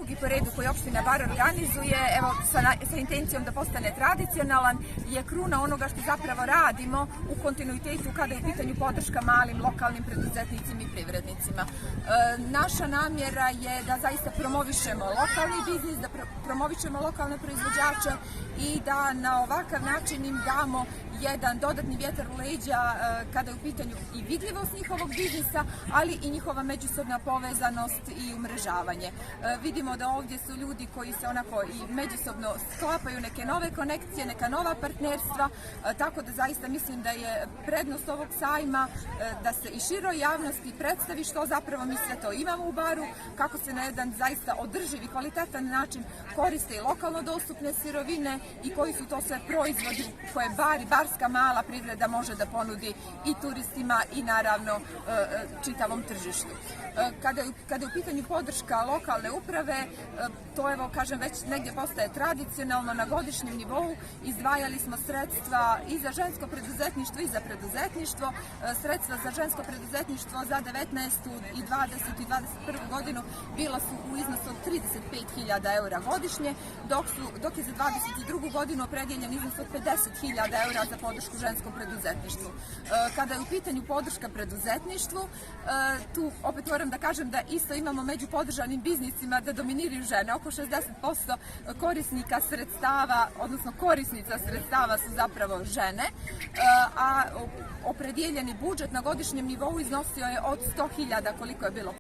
drugi po redu koji opština Bar organizuje, evo sa intencijom da postane tradicionalan, je kruna onoga što zapravo radimo u kontinuitetu kada je u pitanju podrška malim lokalnim preduzetnicima i privrednicima. Naša namjera je da zaista promovišemo lokalni biznis, da promovišemo lokalne proizvođače i da na ovakav način im damo jedan dodatni vjetar u leđa kada je u pitanju i vidljivost njihovog biznisa, ali i njihova međusobna povezanost i umrežavanje. Vidimo da ovdje su ljudi koji se onako i međusobno sklapaju neke nove konekcije, neka nova partnerstva, tako da zaista mislim da je prednost ovog sajma da se i široj javnosti predstavi što zapravo mi sve to imamo u Baru, kako se na jedan zaista održiv i kvalitetan način koriste i lokalno dostupne sirovine i koji su to sve proizvodi koje Bar i barska mala privreda može da ponudi i turistima i naravno čitavom tržištu. Kada je u pitanju podrška lokalne uprave, to evo kažem već negdje postaje tradicionalno na godišnjem nivou. Izdvajali smo sredstva i za žensko preduzetništvo i za preduzetništvo. Sredstva za žensko preduzetništvo za 19. i 20. i 21. godinu bila su u iznosu od 35.000 eura godišnje, dok je za 22. godinu opredjeljen iznos od 50.000 eura za podršku ženskom preduzetništvu. Kada je u pitanju podrška preduzetništvu, tu opet moram da kažem da isto imamo među podržanim biznisima da dominiraju žene. Oko 60% korisnika sredstava, odnosno korisnica sredstava su zapravo žene, a opredjeljeni budžet na godišnjem nivou iznosio je od 100.000 koliko je bilo